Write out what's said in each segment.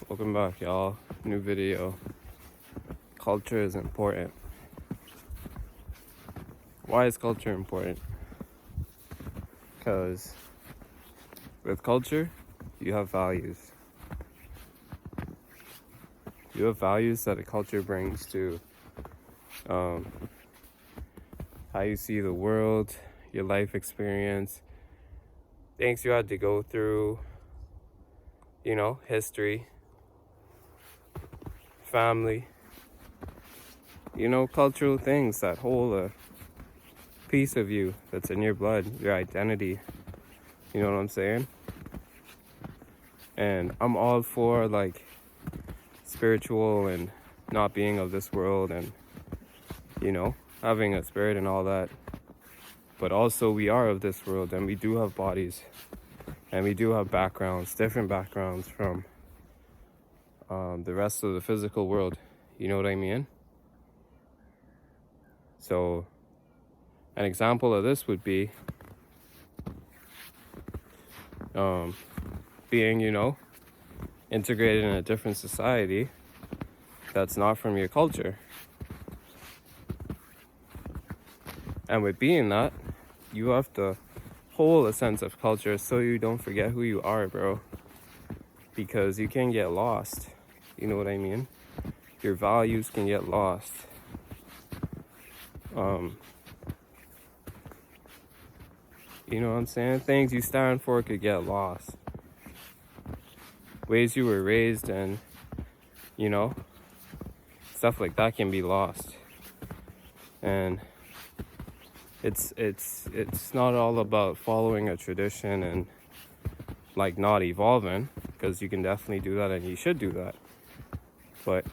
Welcome back, y'all. New video. Culture is important. Why is culture important? Because with culture, you have values. You have values that a culture brings to how you see the world, your life experience, things you had to go through, history, family, cultural things that hold a piece of you that's in your blood, your identity. You know what I'm saying? And I'm all for spiritual and not being of this world and, having a spirit and all that. But also we are of this world and we do have bodies and we do have backgrounds, different backgrounds from the rest of the physical world. You know what I mean? So an example of this would be being, integrated in a different society that's not from your culture. And with being that, you have to hold a sense of culture so you don't forget who you are, bro. Because you can get lost. You know what I mean? Your values can get lost. You know what I'm saying? Things you stand for could get lost. Ways you were raised and, stuff like that can be lost. And it's not all about following a tradition and not evolving, because you can definitely do that and you should do that. But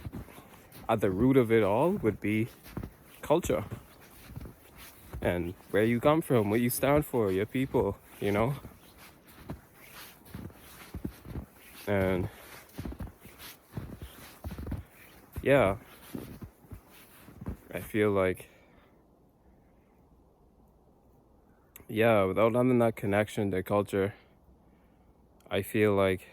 at the root of it all would be culture. And where you come from, what you stand for, your people, And yeah, I feel like, without having that connection to culture, I feel like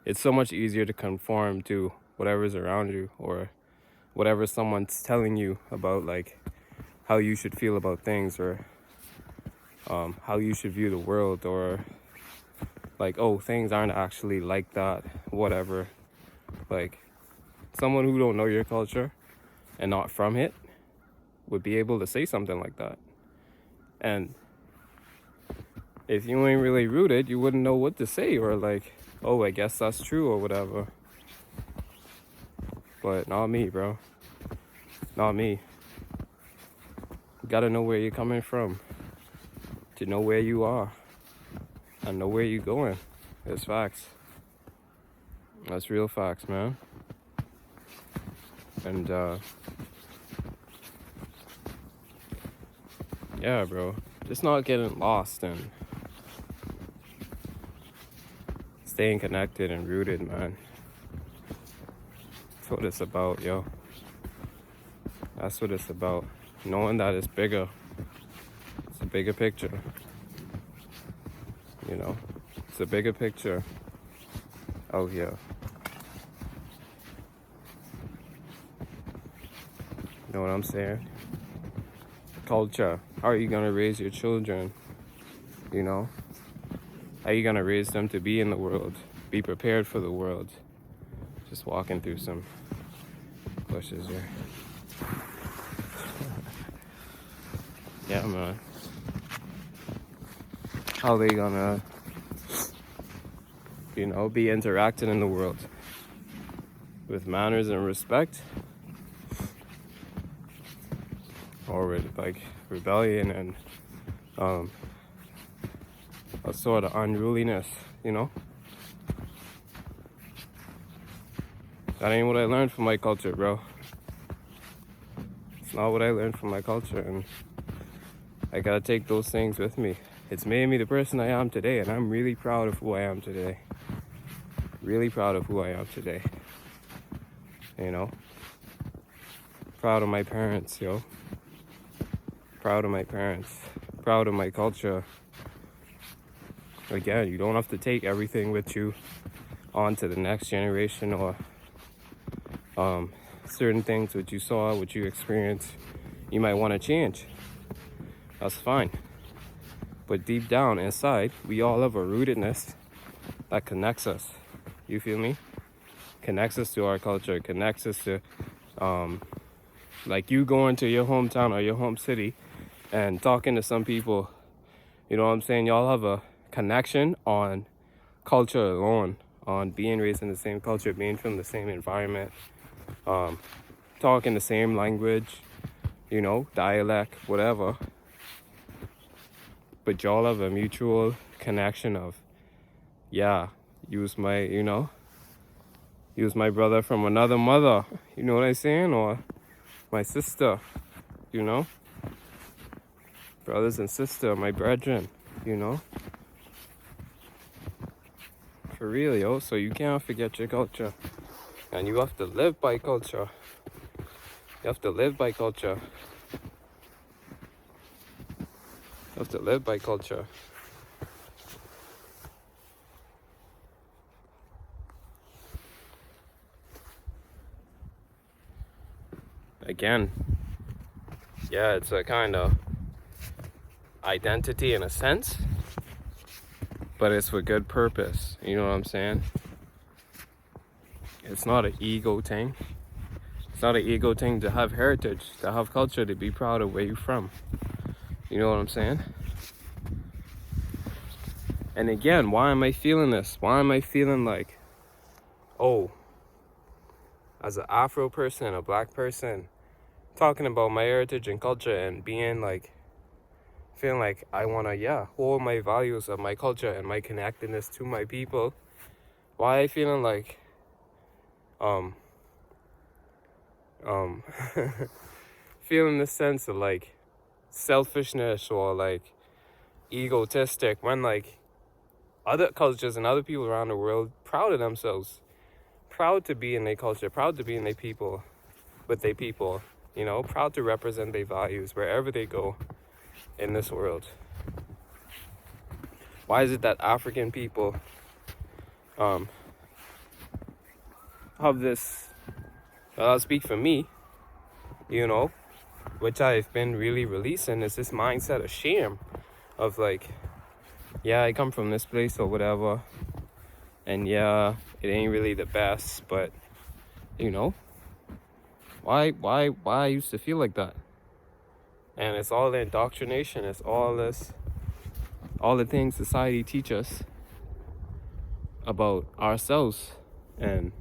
it's so much easier to conform to whatever's around you or whatever someone's telling you about, how you should feel about things or how you should view the world, or things aren't actually like that, whatever. Someone who don't know your culture and not from it would be able to say something like that. And if you ain't really rooted, you wouldn't know what to say, or I guess that's true or whatever. But not me, bro. Not me. You gotta know where you're coming from to know where you are and know where you're going. It's facts. That's real facts, man. And yeah, bro, just not getting lost and staying connected and rooted, man. That's what it's about, yo. That's what it's about. Knowing that it's bigger. It's a bigger picture. It's a bigger picture out here. You know what I'm saying? Culture. How are you gonna raise your children? How are you gonna raise them to be in the world? Be prepared for the world. Just walking through some bushes here. Yeah, man. How they gonna, be interacting in the world with manners and respect, or with rebellion and a sort of unruliness, That ain't what I learned from my culture, bro. It's not what I learned from my culture, and I gotta take those things with me. It's made me the person I am today, and I'm really proud of who I am today. Really proud of who I am today. Proud of my parents, yo. Proud of my parents. Proud of my culture. Again, you don't have to take everything with you on to the next generation, or certain things what you saw, what you experienced, you might want to change. That's fine. But deep down inside, we all have a rootedness that connects us. You feel me? Connects us to our culture, connects us to, like you going to your hometown or your home city and talking to some people, you know what I'm saying? Y'all have a connection on culture alone, on being raised in the same culture, being from the same environment, talking the same language, you know, dialect, whatever. But y'all have a mutual connection of, yeah, use my brother from another mother, you know what I'm saying? Or my sister, you know? Brothers and sister, my brethren, you know? For real, yo. So you can't forget your culture. And you have to live by culture. You have to live by culture. You have to live by culture. Again, yeah, it's a kind of identity in a sense, but it's for good purpose. You know what I'm saying? It's not an ego thing. It's not an ego thing to have heritage, to have culture, to be proud of where you're from. You know what I'm saying? And again, why am I feeling this? Why am I feeling like, oh, as an Afro person, a black person, talking about my heritage and culture and being like, feeling like I want to, hold my values of my culture and my connectedness to my people. Why I feeling like, feeling the sense of like selfishness or like egotistic when like other cultures and other people around the world proud of themselves, proud to be in their culture, proud to be in their people, with their people, you know, proud to represent their values wherever they go in this world. Why is it that African people have this, I'll speak for me, you know, which I've been really releasing, is this mindset of shame of like, yeah, I come from this place or whatever, and yeah, it ain't really the best, but you know, why I used to feel like that. And it's all the indoctrination, it's all the things society teach us about ourselves and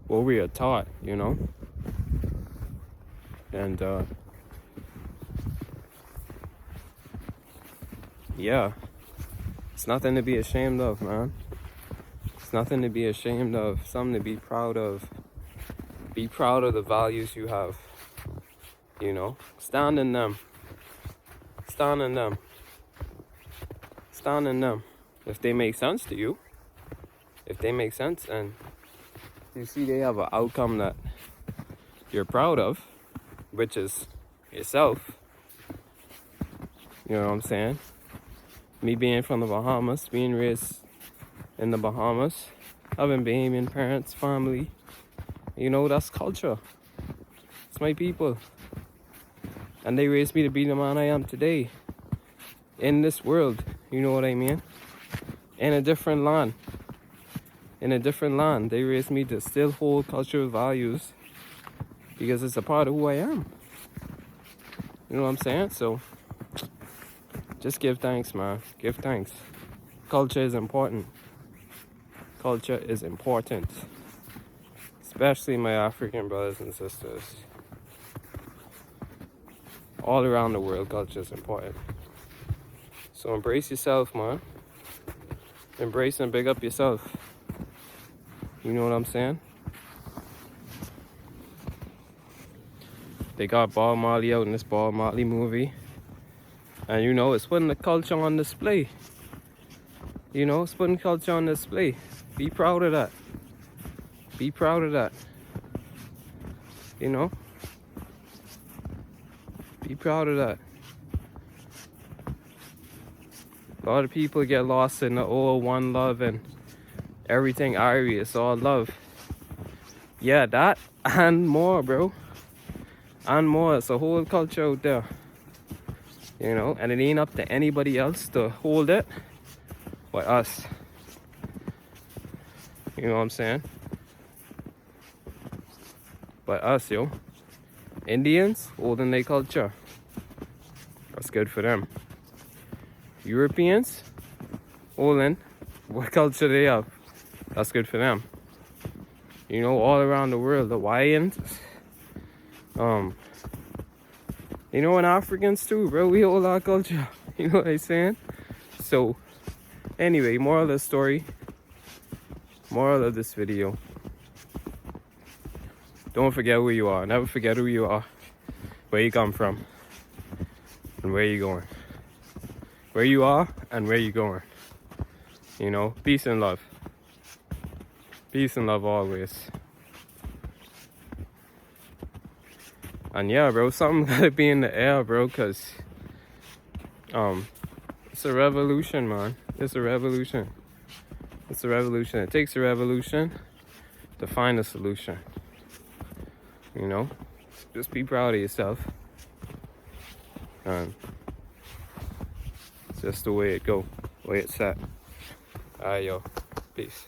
what we are taught, you know. And yeah, it's nothing to be ashamed of, man. It's nothing to be ashamed of, something to be proud of. Be proud of the values you have, you know. Stand in them. Stand in them. Stand in them. If they make sense to you, if they make sense and you see they have an outcome that you're proud of, which is yourself, you know what I'm saying? Me being from the Bahamas, being raised in the Bahamas, having Bahamian parents, family, you know, that's culture. It's my people. And they raised me to be the man I am today. In this world, you know what I mean? In a different land. In a different land, they raised me to still hold cultural values because it's a part of who I am. You know what I'm saying? So, just give thanks, man. Give thanks. Culture is important. Culture is important. Especially my African brothers and sisters. All around the world, culture is important. So embrace yourself, man. Embrace and big up yourself. You know what I'm saying? They got Bob Marley out in this Bob Marley movie. And you know, it's putting the culture on display. You know, it's putting culture on display. Be proud of that. Be proud of that. You know? Be proud of that. A lot of people get lost in the one love and everything Irie, it's all love. Yeah, that and more, bro. And more. It's a whole culture out there. You know, and it ain't up to anybody else to hold it but us. You know what I'm saying? But us, yo. Indians holding their culture. That's good for them. Europeans holding what culture they have. That's good for them. You know, all around the world, the Hawaiians, you know, and Africans too, bro. We hold our culture. You know what I'm saying? So, anyway, moral of the story, moral of this video. Don't forget who you are. Never forget who you are, where you come from, and where you going. Where you are and where you going. You know, peace and love. Peace and love always. And yeah, bro, something gotta be in the air, bro, cause it's a revolution, man. It's a revolution. It's a revolution. It takes a revolution to find a solution. You know, just be proud of yourself. And it's just the way it go, the way it's set. Alright, yo, peace.